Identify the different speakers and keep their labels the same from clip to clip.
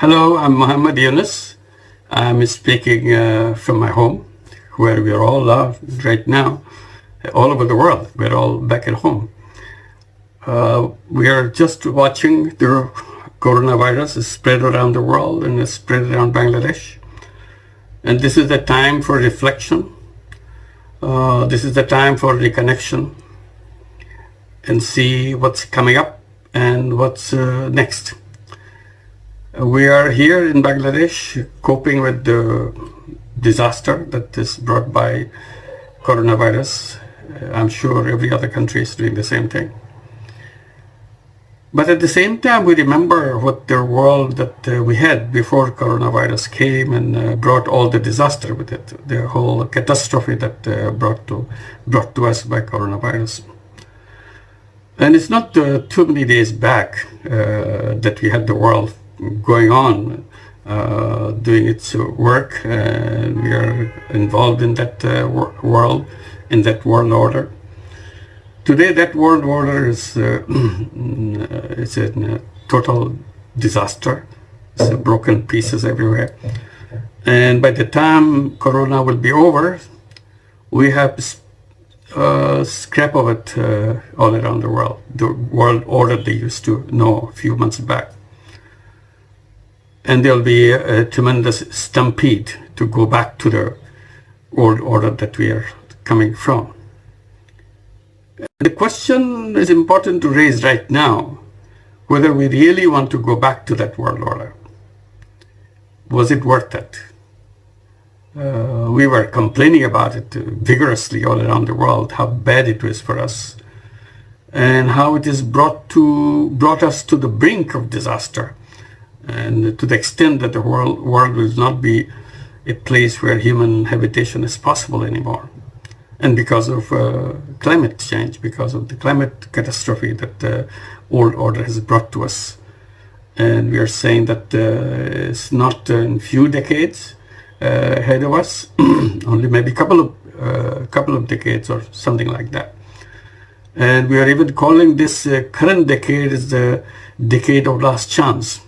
Speaker 1: Hello, I'm Muhammad Yunus. I'm speaking from my home, where we're all right now, all over the world. We're all back at home. We are just watching the coronavirus spread around the world and spread around Bangladesh. And this is the time for reflection. This is the time for reconnection and see what's coming up and what's next. We are here in Bangladesh coping with the disaster that is brought by coronavirus. I'm sure every other country is doing the same thing. But at the same time, we remember what the world that we had before coronavirus came and brought all the disaster with it, the whole catastrophe that brought to us by coronavirus. And it's not too many days back that we had the world going on, doing its work, and we are involved in that world, in that world order. Today, that world order is it's a total disaster. It's broken pieces everywhere. And by the time Corona will be over, we have scrap of it all around the world. The world order they used to know a few months back. And there'll be a tremendous stampede to go back to the old order that we are coming from. The question is important to raise right now, whether we really want to go back to that world order. Was it worth it? We were complaining about it vigorously all around the world, how bad it was for us, and how it has brought us to the brink of disaster, and to the extent that the world will not be a place where human habitation is possible anymore. And because of climate change, because of the climate catastrophe that the old order has brought to us. And we are saying that it's not in few decades ahead of us, only maybe couple of decades or something like that. And we are even calling this current decade as the decade of last chance,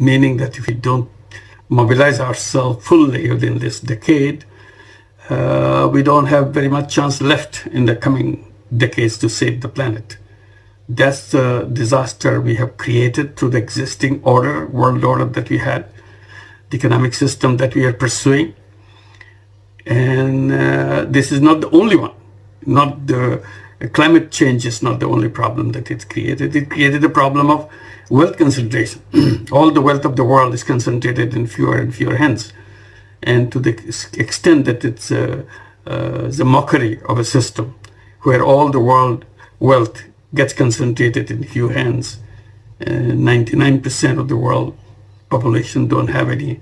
Speaker 1: meaning that if we don't mobilize ourselves fully within this decade, we don't have very much chance left in the coming decades to save the planet. That's the disaster we have created through the existing order, world order that we had, the economic system that we are pursuing. And this is not the only one. Not the climate change is not the only problem that it's created. It created a problem of wealth concentration. All the wealth of the world is concentrated in fewer and fewer hands. And to the extent that it's the mockery of a system where all the world wealth gets concentrated in few hands. 99% of the world population don't have any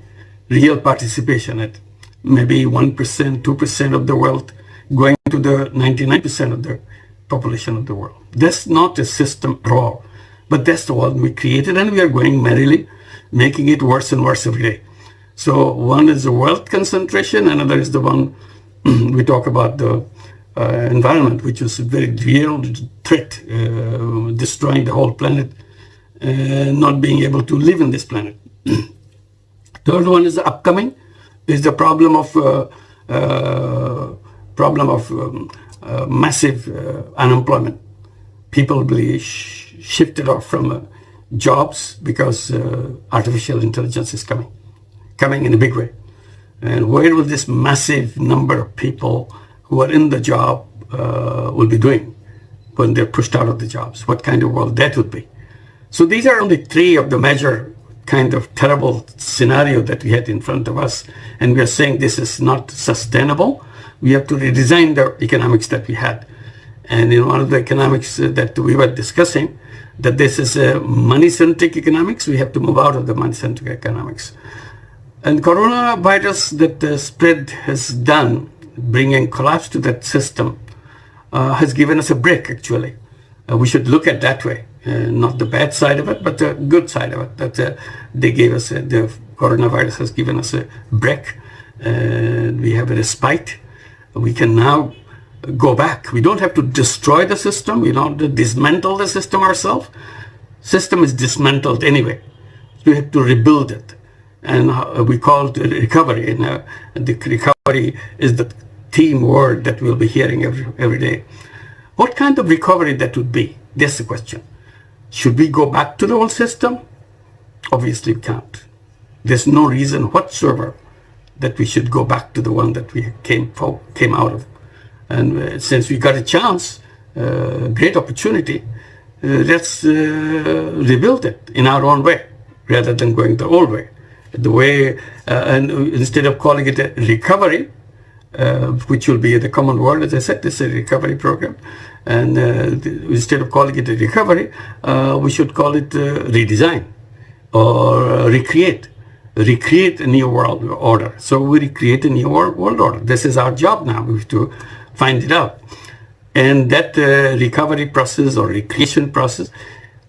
Speaker 1: real participation in it. Maybe 1%, 2% of the wealth going to the 99% of the population of the world. That's not a system at all. But that's the one we created, and we are going merrily, making it worse and worse every day. So one is the wealth concentration, another is the one we talk about the environment, which is a very real threat, destroying the whole planet, not being able to live in this planet. Third one is the upcoming, is the problem of massive unemployment. People will be shifted off from jobs because artificial intelligence is coming in a big way. And where will this massive number of people who are in the job will be doing when they're pushed out of the jobs? What kind of world that would be? So these are only three of the major kind of terrible scenario that we had in front of us. And we are saying this is not sustainable. We have to redesign the economics that we had. And in one of the economics that we were discussing, that this is a money-centric economics. We have to move out of the money-centric economics. And coronavirus that the spread has done, bringing collapse to that system, has given us a break, actually. We should look at that way, not the bad side of it, but the good side of it, that they gave us, the coronavirus has given us a break, and we have a respite. We can now go back. We don't have to destroy the system. We don't have to dismantle the system ourselves. System is dismantled anyway. We have to rebuild it. And we call it recovery. And the recovery is the theme word that we'll be hearing every day. What kind of recovery that would be? That's the question. Should we go back to the old system? Obviously we can't. There's no reason whatsoever that we should go back to the one that we came out of. And since we got a chance, great opportunity, let's rebuild it in our own way rather than going the old way. The way, and instead of calling it a recovery, which will be the common word, as I said, this is a recovery program. And instead of calling it a recovery, we should call it redesign or recreate a new world order. So we recreate a new world order. This is our job now. We have to find it out. And that recovery process or recreation process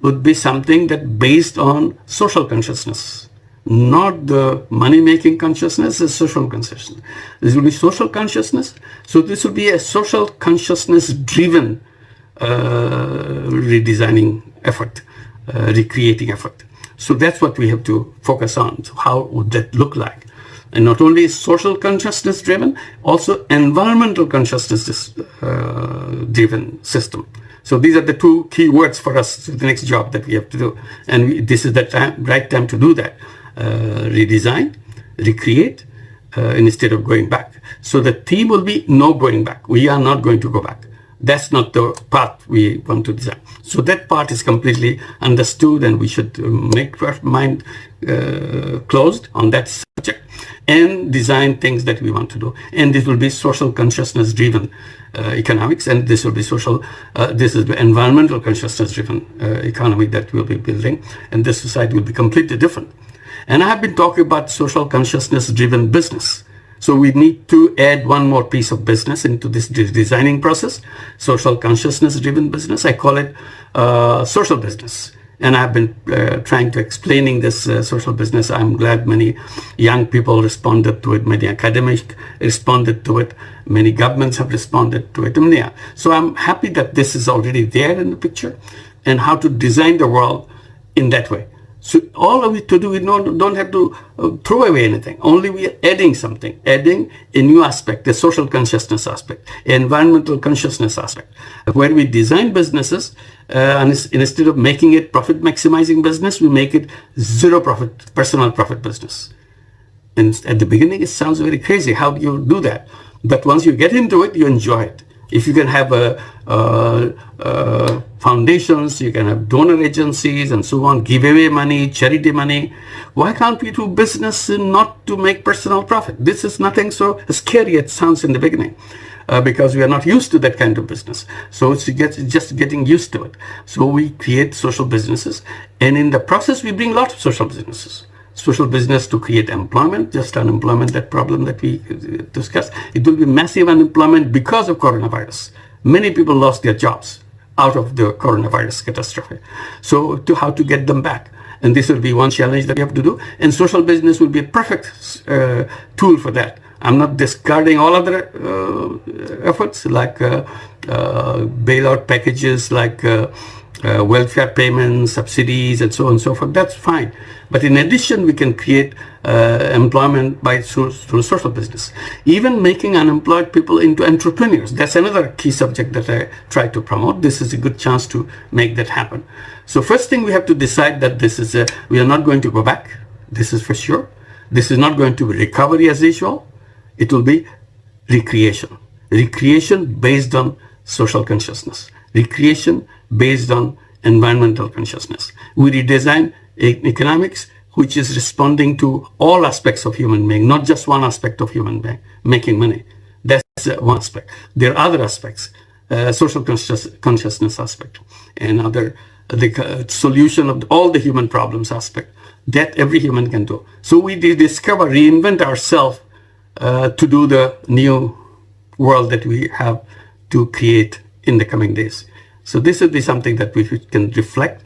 Speaker 1: would be something that based on social consciousness, not the money-making consciousness, the social consciousness. This will be social consciousness. So this will be a social consciousness-driven redesigning effort, recreating effort. So that's what we have to focus on. So how would that look like? And not only social consciousness driven, also environmental consciousness driven system. So these are the two key words for us, the next job that we have to do. And this is the right time to do that. Redesign, recreate, instead of going back. So the theme will be no going back. We are not going to go back. That's not the path we want to design. So that part is completely understood, and we should make our mind closed on that subject and design things that we want to do. And this will be social consciousness driven economics, and this will be this is the environmental consciousness driven economy that we'll be building, and this society will be completely different. And I have been talking about social consciousness driven business. So we need to add one more piece of business into this designing process, social consciousness-driven business. I call it social business. And I've been trying to explaining this social business. I'm glad many young people responded to it, many academics responded to it, many governments have responded to it. So I'm happy that this is already there in the picture, and how to design the world in that way. So all of it to do, we don't have to throw away anything. Only we are adding something, adding a new aspect, the social consciousness aspect, environmental consciousness aspect, where we design businesses, and instead of making it profit maximizing business, we make it zero profit, personal profit business. And at the beginning, it sounds very crazy. How do you do that? But once you get into it, you enjoy it. If you can have foundations, you can have donor agencies and so on, give away money, charity money. Why can't we do business not to make personal profit? This is nothing so scary it sounds in the beginning, because we are not used to that kind of business. So it's just getting used to it. So we create social businesses, and in the process, we bring lots of social businesses. Social business to create employment, just unemployment, that problem that we discussed. It will be massive unemployment because of coronavirus. Many people lost their jobs out of the coronavirus catastrophe. So how to get them back? And this will be one challenge that we have to do. And social business will be a perfect tool for that. I'm not discarding all other efforts like bailout packages, like welfare payments, subsidies, and so on and so forth. That's fine. But in addition, we can create employment through social business. Even making unemployed people into entrepreneurs. That's another key subject that I try to promote. This is a good chance to make that happen. So first thing, we have to decide that we are not going to go back. This is for sure. This is not going to be recovery as usual. It will be recreation. Recreation based on social consciousness. Recreation based on environmental consciousness. We redesign economics, which is responding to all aspects of human being, not just one aspect of human being, making money. That's one aspect. There are other aspects, social consciousness aspect, and the solution of all the human problems aspect that every human can do. So we reinvent ourselves to do the new world that we have to create in the coming days. So this will be something that we can reflect